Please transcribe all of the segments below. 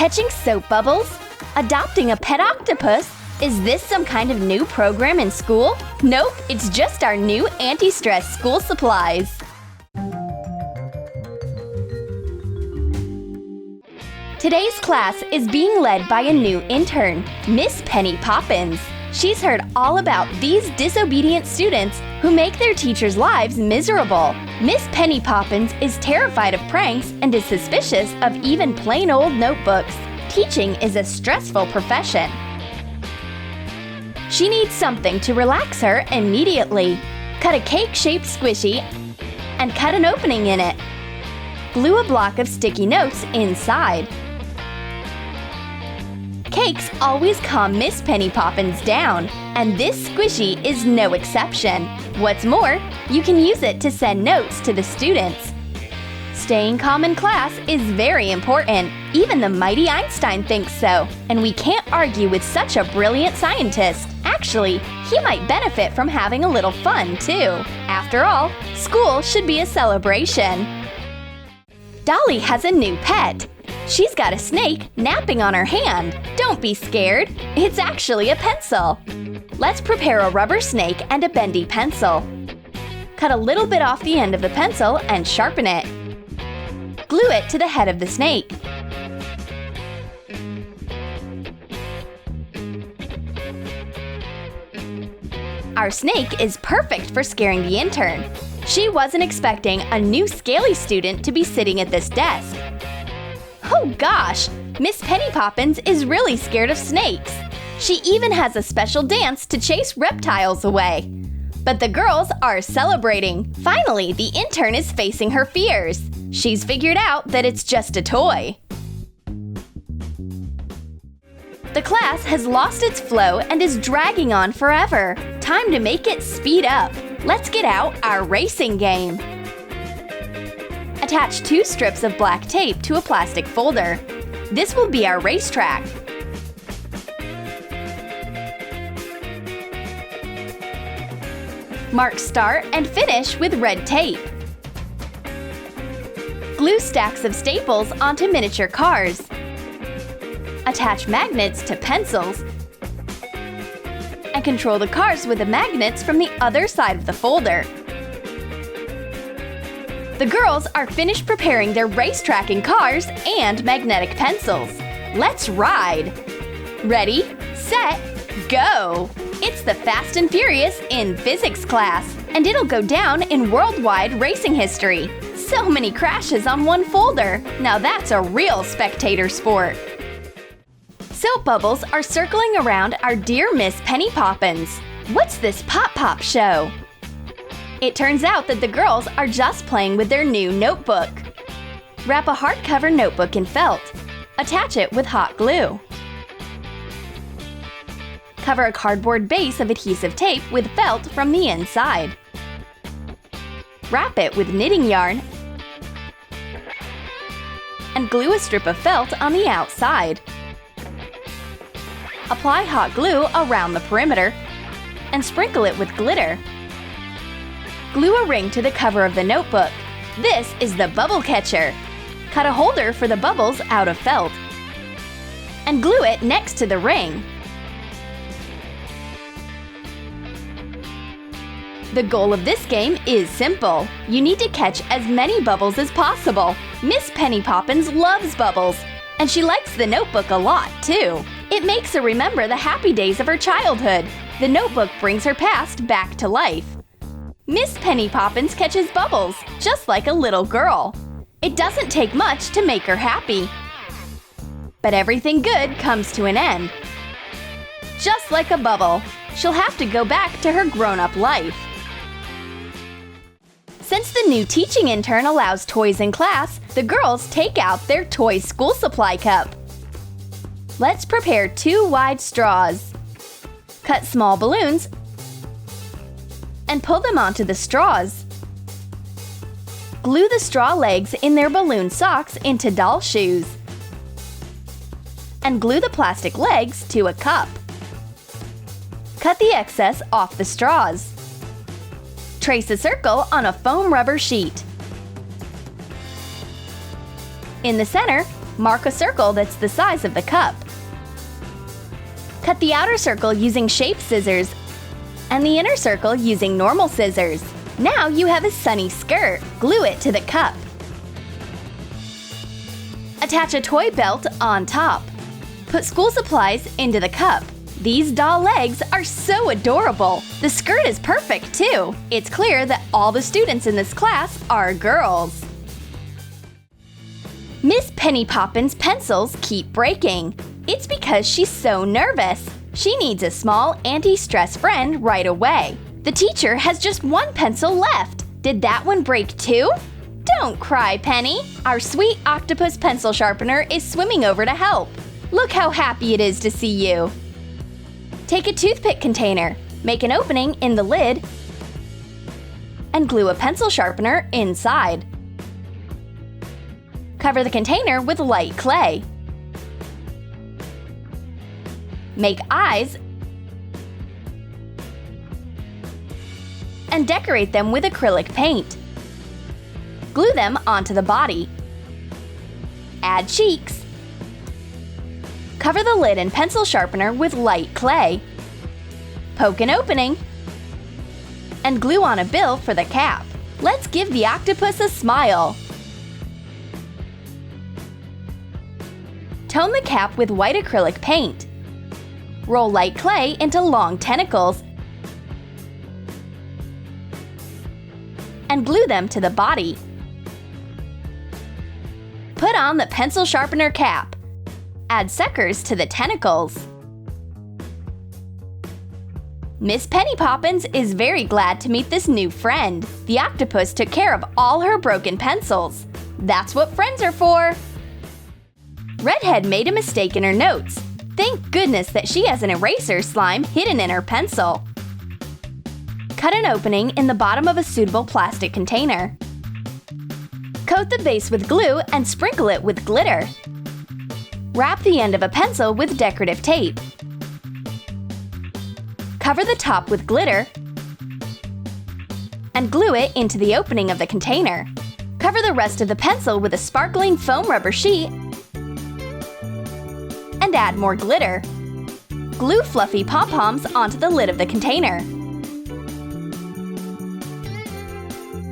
Catching soap bubbles? Adopting a pet octopus? Is this some kind of new program in school? Nope, it's just our new anti-stress school supplies. Today's class is being led by a new intern, Miss Penny Poppins. She's heard all about these disobedient students who make their teachers' lives miserable. Miss Penny Poppins is terrified of pranks and is suspicious of even plain old notebooks. Teaching is a stressful profession. She needs something to relax her immediately. Cut a cake-shaped squishy and cut an opening in it. Glue a block of sticky notes inside. Cakes always calm Miss Penny Poppins down, and this squishy is no exception. What's more, you can use it to send notes to the students. Staying calm in class is very important. Even the mighty Einstein thinks so, and we can't argue with such a brilliant scientist. Actually, he might benefit from having a little fun, too. After all, school should be a celebration. Dolly has a new pet. She's got a snake napping on her hand. Don't be scared. It's actually a pencil. Let's prepare a rubber snake and a bendy pencil. Cut a little bit off the end of the pencil and sharpen it. Glue it to the head of the snake. Our snake is perfect for scaring the intern. She wasn't expecting a new scaly student to be sitting at this desk. Oh gosh, Miss Penny Poppins is really scared of snakes. She even has a special dance to chase reptiles away. But the girls are celebrating. Finally, the intern is facing her fears. She's figured out that it's just a toy. The class has lost its flow and is dragging on forever. Time to make it speed up. Let's get out our racing game. Attach 2 strips of black tape to a plastic folder. This will be our racetrack. Mark start and finish with red tape. Glue stacks of staples onto miniature cars. Attach magnets to pencils. And control the cars with the magnets from the other side of the folder. The girls are finished preparing their racetracking cars and magnetic pencils. Let's ride! Ready, set, go! It's the Fast and Furious in physics class, and it'll go down in worldwide racing history. So many crashes on one folder. Now that's a real spectator sport. Soap bubbles are circling around our dear Miss Penny Poppins. What's this pop-pop show? It turns out that the girls are just playing with their new notebook. Wrap a hardcover notebook in felt. Attach it with hot glue. Cover a cardboard base of adhesive tape with felt from the inside. Wrap it with knitting yarn and glue a strip of felt on the outside. Apply hot glue around the perimeter and sprinkle it with glitter. Glue a ring to the cover of the notebook. This is the bubble catcher. Cut a holder for the bubbles out of felt and glue it next to the ring. The goal of this game is simple. You need to catch as many bubbles as possible. Miss Penny Poppins loves bubbles, and she likes the notebook a lot, too. It makes her remember the happy days of her childhood. The notebook brings her past back to life. Miss Penny Poppins catches bubbles, just like a little girl. It doesn't take much to make her happy. But everything good comes to an end. Just like a bubble, she'll have to go back to her grown-up life. Since the new teaching intern allows toys in class, the girls take out their toy school supply cup. Let's prepare 2 wide straws. Cut small balloons and pull them onto the straws. Glue the straw legs in their balloon socks into doll shoes. And glue the plastic legs to a cup. Cut the excess off the straws. Trace a circle on a foam rubber sheet. In the center, Mark a circle that's the size of the cup. Cut the outer circle using shape scissors and the inner circle using normal scissors. Now you have a sunny skirt. Glue it to the cup. Attach a toy belt on top. Put school supplies into the cup. These doll legs are so adorable. The skirt is perfect too. It's clear that all the students in this class are girls. Miss Penny Poppins' pencils keep breaking. It's because she's so nervous. She needs a small anti-stress friend right away. The teacher has just one pencil left. Did that one break too? Don't cry, Penny. Our sweet octopus pencil sharpener is swimming over to help. Look how happy it is to see you. Take a toothpick container, make an opening in the lid, and glue a pencil sharpener inside. Cover the container with light clay. Make eyes and decorate them with acrylic paint. Glue them onto the body. Add cheeks. Cover the lid and pencil sharpener with light clay. Poke an opening and glue on a bill for the cap. Let's give the octopus a smile. Tone the cap with white acrylic paint. Roll light clay into long tentacles and glue them to the body. Put on the pencil sharpener cap. Add suckers to the tentacles. Miss Penny Poppins is very glad to meet this new friend. The octopus took care of all her broken pencils. That's what friends are for. Redhead made a mistake in her notes. Thank goodness that she has an eraser slime hidden in her pencil. Cut an opening in the bottom of a suitable plastic container. Coat the base with glue and sprinkle it with glitter. Wrap the end of a pencil with decorative tape. Cover the top with glitter and glue it into the opening of the container. Cover the rest of the pencil with a sparkling foam rubber sheet and add more glitter. Glue fluffy pom-poms onto the lid of the container.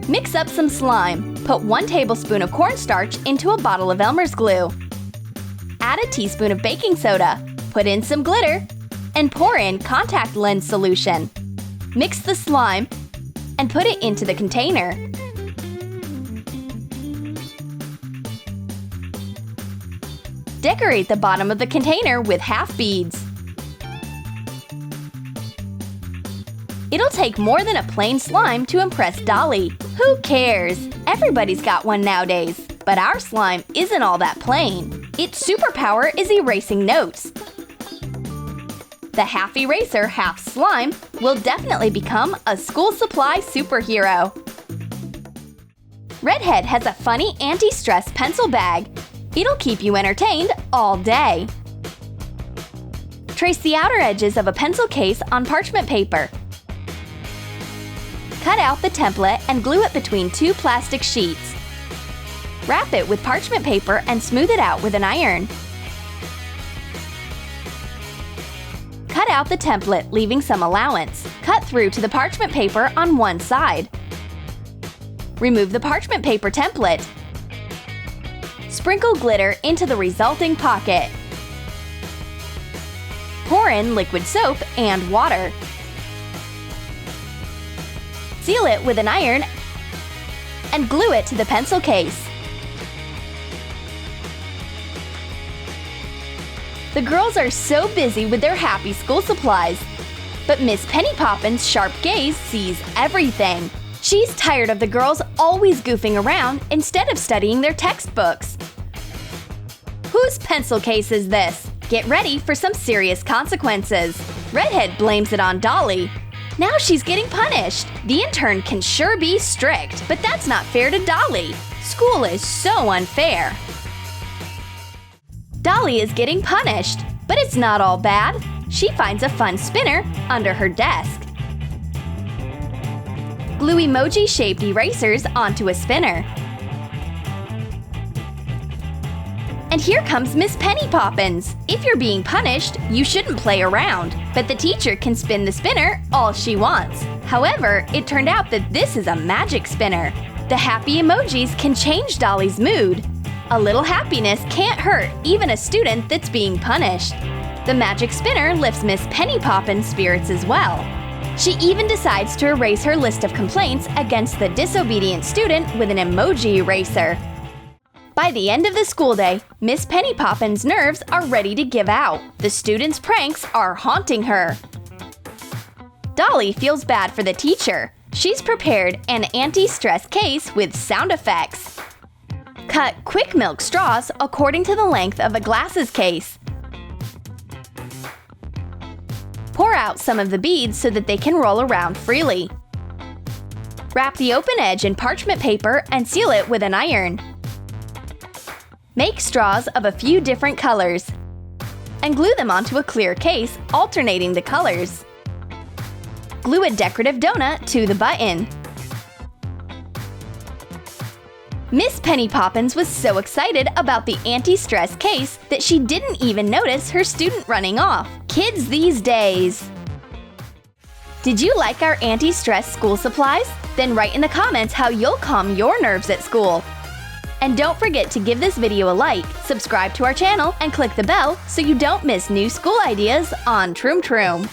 Mix up some slime. Put 1 tablespoon of cornstarch into a bottle of Elmer's glue. Add a teaspoon of baking soda. Put in some glitter and pour in contact lens solution. Mix the slime and put it into the container. Decorate the bottom of the container with half beads. It'll take more than a plain slime to impress Dolly. Who cares? Everybody's got one nowadays. But our slime isn't all that plain. Its superpower is erasing notes. The half eraser, half slime will definitely become a school supply superhero. Redhead has a funny anti-stress pencil bag. It'll keep you entertained all day. Trace the outer edges of a pencil case on parchment paper. Cut out the template and glue it between 2 plastic sheets. Wrap it with parchment paper and smooth it out with an iron. Cut out the template, leaving some allowance. Cut through to the parchment paper on one side. Remove the parchment paper template. Sprinkle glitter into the resulting pocket. Pour in liquid soap and water. Seal it with an iron and glue it to the pencil case. The girls are so busy with their happy school supplies. But Miss Penny Poppins' sharp gaze sees everything. She's tired of the girls always goofing around instead of studying their textbooks. Whose pencil case is this? Get ready for some serious consequences. Redhead blames it on Dolly. Now she's getting punished. The intern can sure be strict, but that's not fair to Dolly. School is so unfair. Dolly is getting punished, but it's not all bad. She finds a fun spinner under her desk. Glue emoji-shaped erasers onto a spinner. And here comes Miss Penny Poppins. If you're being punished, you shouldn't play around, but the teacher can spin the spinner all she wants. However, it turned out that this is a magic spinner. The happy emojis can change Dolly's mood. A little happiness can't hurt even a student that's being punished. The magic spinner lifts Miss Penny Poppins' spirits as well. She even decides to erase her list of complaints against the disobedient student with an emoji eraser. By the end of the school day, Miss Penny Poppins' nerves are ready to give out. The students' pranks are haunting her. Dolly feels bad for the teacher. She's prepared an anti-stress case with sound effects. Cut quick milk straws according to the length of a glasses case. Pour out some of the beads so that they can roll around freely. Wrap the open edge in parchment paper and seal it with an iron. Make straws of a few different colors and glue them onto a clear case, alternating the colors. Glue a decorative donut to the button. Miss Penny Poppins was so excited about the anti-stress case that she didn't even notice her student running off. Kids these days! Did you like our anti-stress school supplies? Then write in the comments how you'll calm your nerves at school. And don't forget to give this video a like, subscribe to our channel, and click the bell so you don't miss new school ideas on Troom Troom.